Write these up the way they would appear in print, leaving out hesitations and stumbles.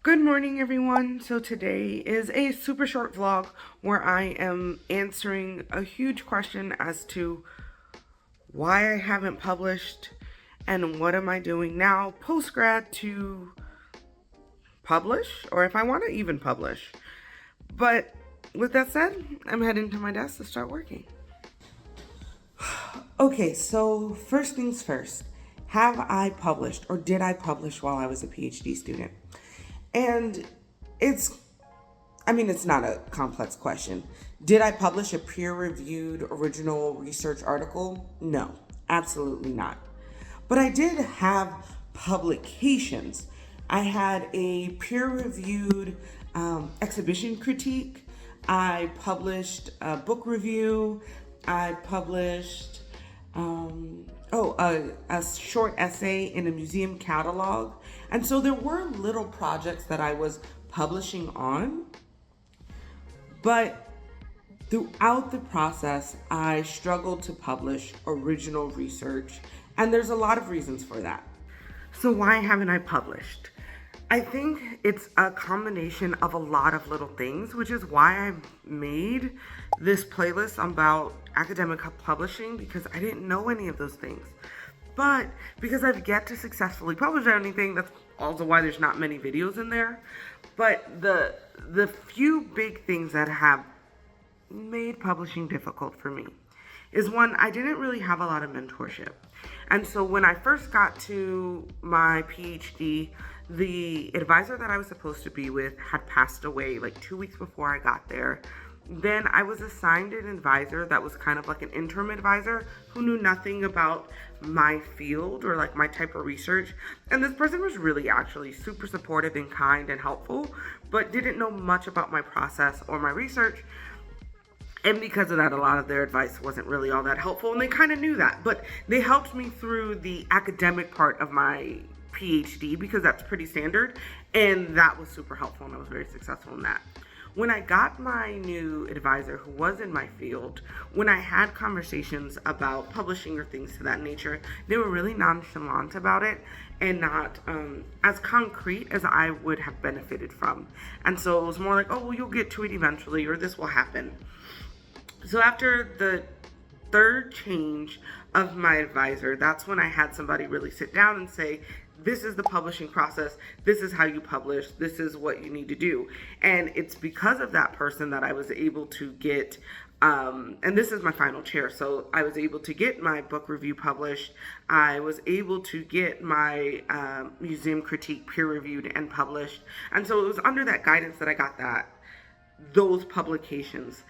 Good morning, everyone. So today is a super short vlog where I am answering a huge question as to why I haven't published and what am I doing now post-grad to publish, or if I want to even publish. But with that said, I'm heading to my desk to start working. Okay, so first things first, have I published or did I publish while I was a PhD student? And it's not a complex question. Did I publish a peer-reviewed original research article? No, absolutely not. But I did have publications. I had a peer-reviewed exhibition critique. I published a book review. I published a short essay in a museum catalog. And so there were little projects that I was publishing on, but throughout the process, I struggled to publish original research, and there's a lot of reasons for that. So why haven't I published? I think it's a combination of a lot of little things, which is why I made this playlist about academic publishing, because I didn't know any of those things. But because I've yet to successfully publish anything, that's also why there's not many videos in there. But the few big things that have made publishing difficult for me is, one, I didn't really have a lot of mentorship. And so when I first got to my PhD, the advisor that I was supposed to be with had passed away like 2 weeks before I got there. Then I was assigned an advisor that was kind of like an interim advisor who knew nothing about my field or like my type of research. And this person was really actually super supportive and kind and helpful, but didn't know much about my process or my research. And because of that, a lot of their advice wasn't really all that helpful, and they kind of knew that. But they helped me through the academic part of my PhD because that's pretty standard, and that was super helpful, and I was very successful in that. When I got my new advisor who was in my field, when I had conversations about publishing or things to that nature, they were really nonchalant about it and not as concrete as I would have benefited from. And so it was more like, oh, well, you'll get to it eventually, or this will happen. So after the third change of my advisor, that's when I had somebody really sit down and say, this is the publishing process, this is how you publish, this is what you need to do. And it's because of that person that I was able to get, and this is my final chair, so I was able to get my book review published, I was able to get my museum critique peer-reviewed and published. And so it was under that guidance that I got those publications.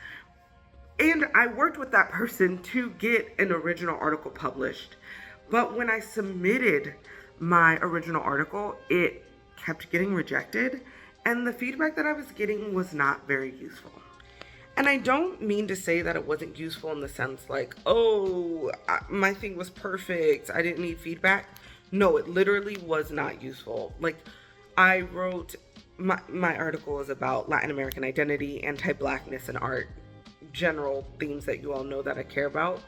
And I worked with that person to get an original article published. But when I submitted my original article, it kept getting rejected, and the feedback that I was getting was not very useful. And I don't mean to say that it wasn't useful in the sense like, oh, my thing was perfect, I didn't need feedback. No, it literally was not useful. Like, I wrote, my article is about Latin American identity, anti-Blackness in art, general themes that you all know that I care about,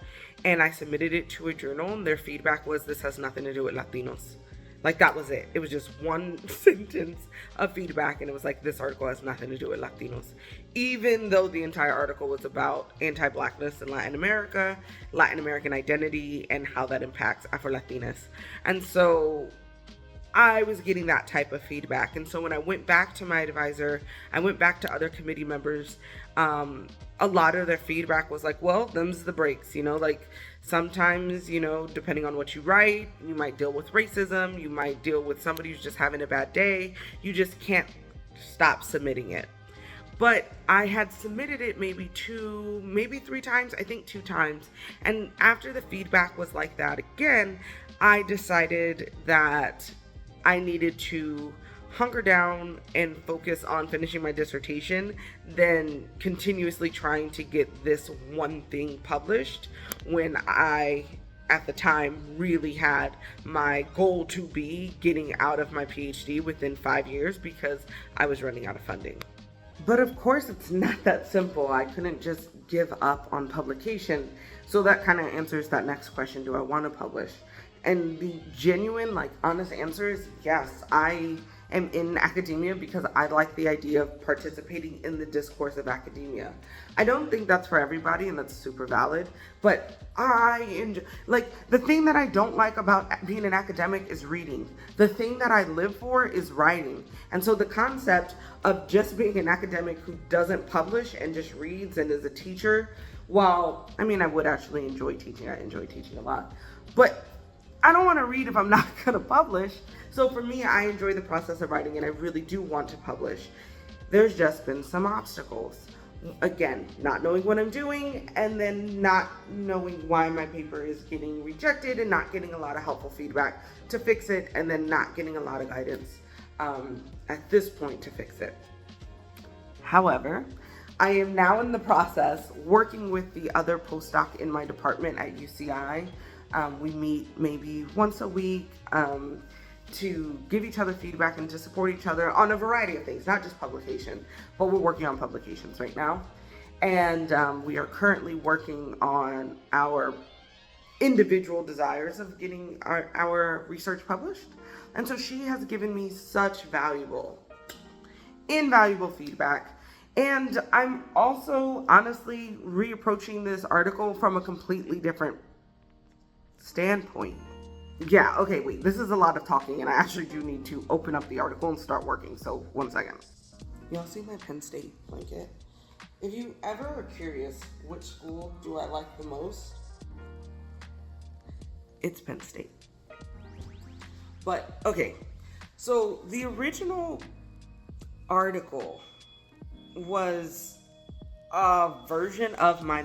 and I submitted it to a journal, and their feedback was, this has nothing to do with Latinos. Like, that was it. It was just one sentence of feedback, and it was like, this article has nothing to do with Latinos, even though the entire article was about anti-Blackness in Latin America, Latin American identity, and how that impacts Afro-Latinas. And so I was getting that type of feedback. And so when I went back to my advisor, I went back to other committee members, a lot of their feedback was like, well, them's the breaks, like sometimes, depending on what you write, you might deal with racism, you might deal with somebody who's just having a bad day, you just can't stop submitting it. But I had submitted it maybe 3 times, I think 2 times. And after the feedback was like that again, I decided that I needed to hunker down and focus on finishing my dissertation than continuously trying to get this one thing published when I, at the time, really had my goal to be getting out of my PhD within 5 years because I was running out of funding. But of course, it's not that simple. I couldn't just give up on publication. So that kind of answers that next question, do I want to publish? And the genuine, honest answer is yes. I am in academia because I like the idea of participating in the discourse of academia. I don't think that's for everybody, and that's super valid, but I enjoy, like, the thing that I don't like about being an academic is reading. The thing that I live for is writing. And so the concept of just being an academic who doesn't publish and just reads and is a teacher, while, I mean, I would actually enjoy teaching. I enjoy teaching a lot, but I don't want to read if I'm not going to publish. So for me, I enjoy the process of writing, and I really do want to publish. There's just been some obstacles. Again, not knowing what I'm doing, and then not knowing why my paper is getting rejected, and not getting a lot of helpful feedback to fix it, and then not getting a lot of guidance at this point to fix it. However, I am now in the process working with the other postdoc in my department at UCI. We meet maybe once a week to give each other feedback and to support each other on a variety of things, not just publication, but we're working on publications right now. And we are currently working on our individual desires of getting our research published. And so she has given me such invaluable feedback. And I'm also honestly reapproaching this article from a completely different standpoint. Yeah, okay, wait, this is a lot of talking, and I actually do need to open up the article and start working, so 1 second. Y'all see my Penn State blanket? If you ever are curious which school do I like the most, it's Penn State. But, okay, so the original article was a version of my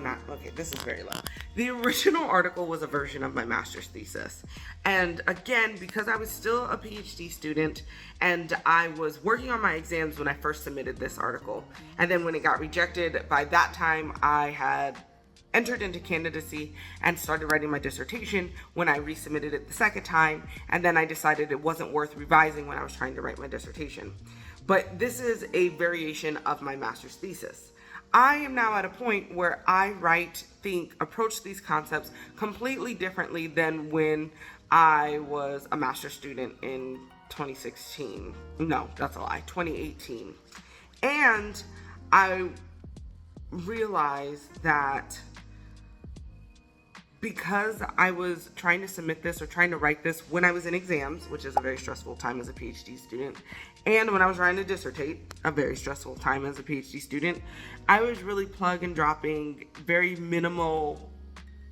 this is very loud. The original article was a version of my master's thesis. And again, because I was still a PhD student and I was working on my exams when I first submitted this article. And then when it got rejected, by that time I had entered into candidacy and started writing my dissertation when I resubmitted it the second time. And then I decided it wasn't worth revising when I was trying to write my dissertation. But this is a variation of my master's thesis. I am now at a point where I approach these concepts completely differently than when I was a master's student in 2016. No, that's a lie, 2018. And I realized that because I was trying to submit this or trying to write this when I was in exams, which is a very stressful time as a PhD student, and when I was trying to dissertate, a very stressful time as a PhD student, I was really plug and dropping very minimal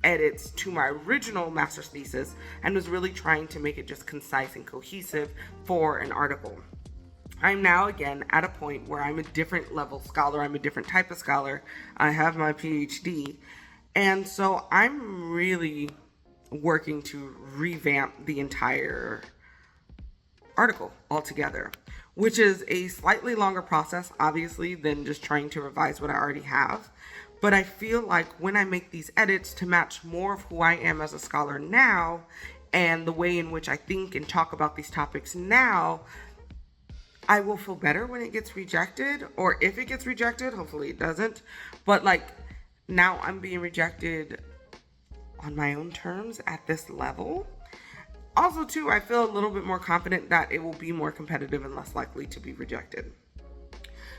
edits to my original master's thesis and was really trying to make it just concise and cohesive for an article. I'm now again at a point where I'm a different level scholar. I'm a different type of scholar. I have my PhD. And so I'm really working to revamp the entire article altogether, which is a slightly longer process, obviously, than just trying to revise what I already have. But I feel like when I make these edits to match more of who I am as a scholar now and the way in which I think and talk about these topics now, I will feel better when it gets rejected, or if it gets rejected, hopefully it doesn't. But like, now I'm being rejected on my own terms at this level. Also, too, I feel a little bit more confident that it will be more competitive and less likely to be rejected.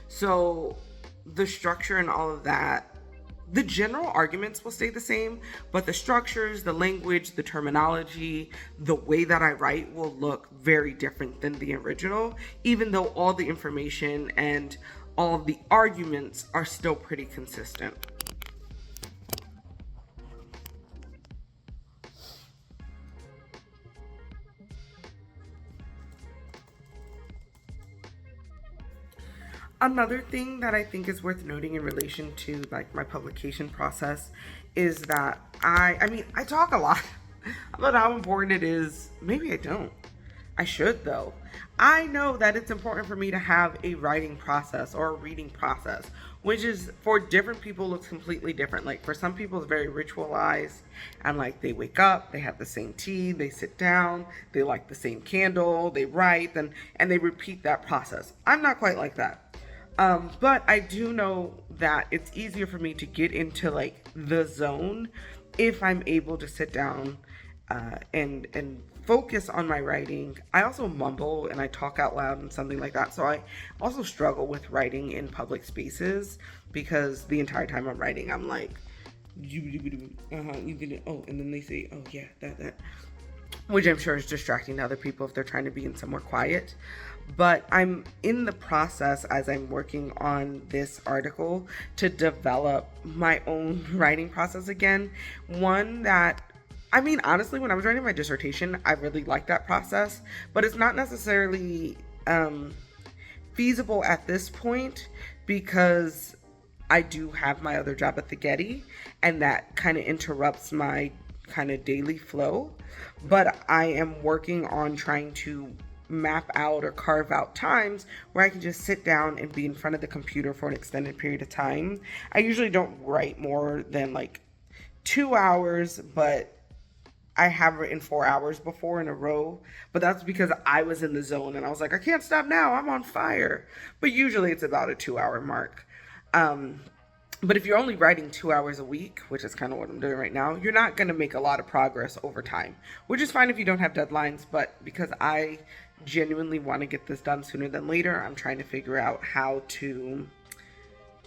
So the structure and all of that, the general arguments will stay the same, but the structures, the language, the terminology, the way that I write will look very different than the original, even though all the information and all of the arguments are still pretty consistent. Another thing that I think is worth noting in relation to like my publication process is that I talk a lot about how important it is. Maybe I don't. I should though. I know that it's important for me to have a writing process or a reading process, which is for different people looks completely different. Like for some people it's very ritualized and like they wake up, they have the same tea, they sit down, they light the same candle, they write and they repeat that process. I'm not quite like that. But I do know that it's easier for me to get into like the zone if I'm able to sit down and focus on my writing, I also mumble and I talk out loud and something like that. So I also struggle with writing in public spaces because the entire time I'm writing, I'm like, you can, oh, and then they say, oh yeah, that, which I'm sure is distracting to other people if they're trying to be in somewhere quiet. But I'm in the process as I'm working on this article to develop my own writing process again. One that, I mean, honestly, when I was writing my dissertation, I really liked that process, but it's not necessarily feasible at this point because I do have my other job at the Getty, and that kind of interrupts my kind of daily flow. But I am working on trying to map out or carve out times where I can just sit down and be in front of the computer for an extended period of time. I usually don't write more than like 2 hours, but I have written 4 hours before in a row, but that's because I was in the zone and I was like, I can't stop now, I'm on fire. But usually it's about a 2 hour mark. But if you're only writing 2 hours a week, which is kind of what I'm doing right now, you're not going to make a lot of progress over time, which is fine if you don't have deadlines. But because I genuinely want to get this done sooner than later, I'm trying to figure out how to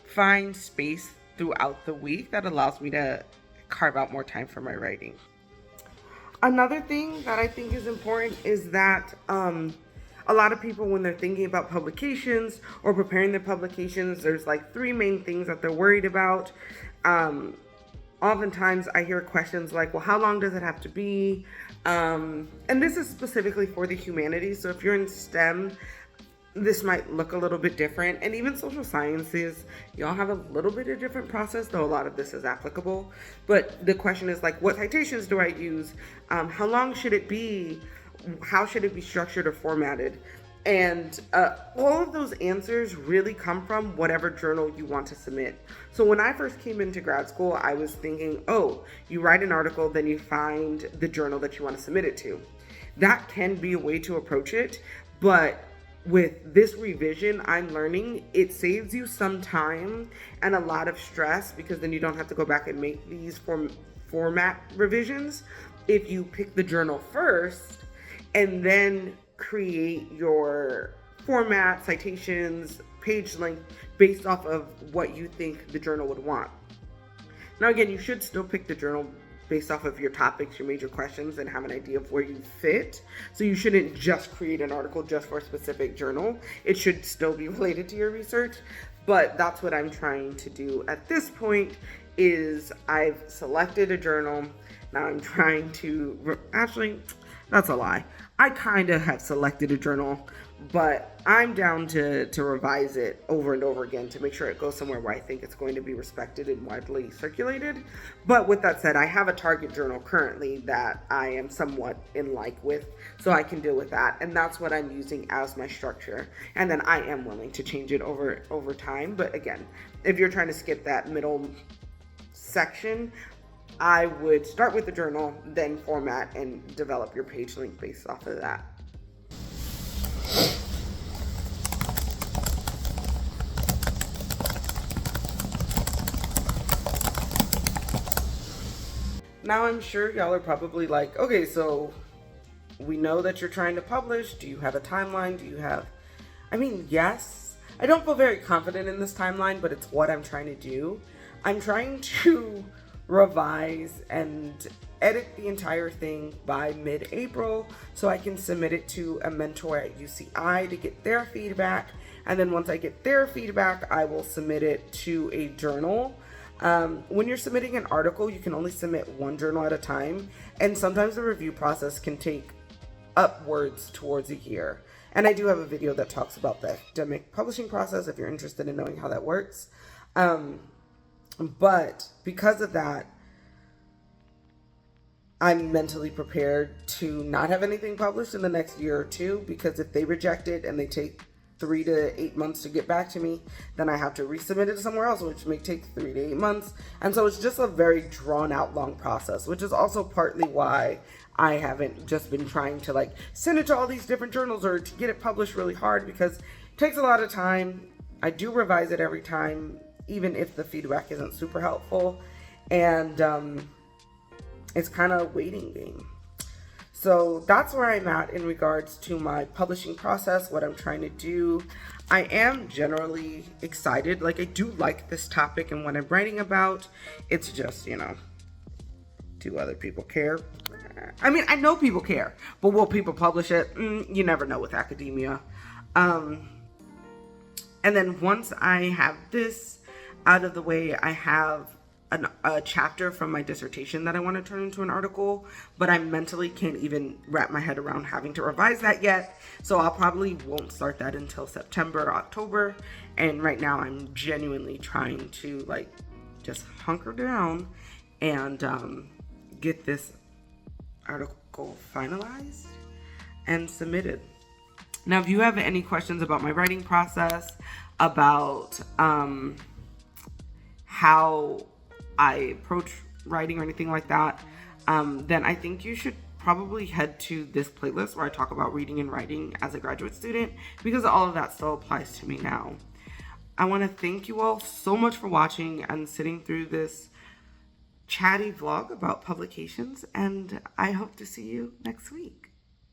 find space throughout the week that allows me to carve out more time for my writing. Another thing that I think is important is that a lot of people, when they're thinking about publications or preparing their publications, there's like 3 main things that they're worried about. Oftentimes I hear questions like, well, how long does it have to be? And this is specifically for the humanities. So if you're in STEM, this might look a little bit different. And even social sciences, y'all have a little bit of different process, though a lot of this is applicable. But the question is like, what citations do I use? How long should it be? How should it be structured or formatted? And all of those answers really come from whatever journal you want to submit. So when I first came into grad school, I was thinking, oh, you write an article, then you find the journal that you want to submit it to. That can be a way to approach it, but with this revision, I'm learning it saves you some time and a lot of stress because then you don't have to go back and make these format revisions. If you pick the journal first and then create your format, citations, page length based off of what you think the journal would want. Now again, you should still pick the journal based off of your topics, your major questions, and have an idea of where you fit. So you shouldn't just create an article just for a specific journal. It should still be related to your research, but that's what I'm trying to do at this point is I've selected a journal. Now I'm trying to, actually, that's a lie. I kind of have selected a journal, but I'm down to revise it over and over again to make sure it goes somewhere where I think it's going to be respected and widely circulated. But with that said, I have a target journal currently that I am somewhat in like with, so I can deal with that. And that's what I'm using as my structure. And then I am willing to change it over time. But again, if you're trying to skip that middle section, I would start with the journal, then format and develop your page link based off of that. Now I'm sure y'all are probably like, okay, so we know that you're trying to publish. Do you have a timeline? Yes. I don't feel very confident in this timeline, but it's what I'm trying to do. I'm trying to revise and edit the entire thing by mid-April so I can submit it to a mentor at UCI to get their feedback. And then once I get their feedback, I will submit it to a journal. When you're submitting an article, you can only submit one journal at a time. And sometimes the review process can take upwards towards a year. And I do have a video that talks about the academic publishing process if you're interested in knowing how that works. But because of that, I'm mentally prepared to not have anything published in the next year or two, because if they reject it and they take 3 to 8 months to get back to me, then I have to resubmit it somewhere else, which may take 3 to 8 months. And so it's just a very drawn out long process, which is also partly why I haven't just been trying to send it to all these different journals or to get it published really hard, because it takes a lot of time. I do revise it every time, even if the feedback isn't super helpful. And it's kind of a waiting game. So that's where I'm at in regards to my publishing process, what I'm trying to do. I am generally excited. Like, I do like this topic and what I'm writing about. It's just, do other people care? I mean, I know people care, but will people publish it? You never know with academia. And then once I have this out of the way, I have a chapter from my dissertation that I want to turn into an article, but I mentally can't even wrap my head around having to revise that yet. So I'll probably won't start that until September or October. And right now I'm genuinely trying to just hunker down and get this article finalized and submitted. Now, if you have any questions about my writing process, about how I approach writing or anything like that, then I think you should probably head to this playlist where I talk about reading and writing as a graduate student, because all of that still applies to me now. I want to thank you all so much for watching and sitting through this chatty vlog about publications, and I hope to see you next week.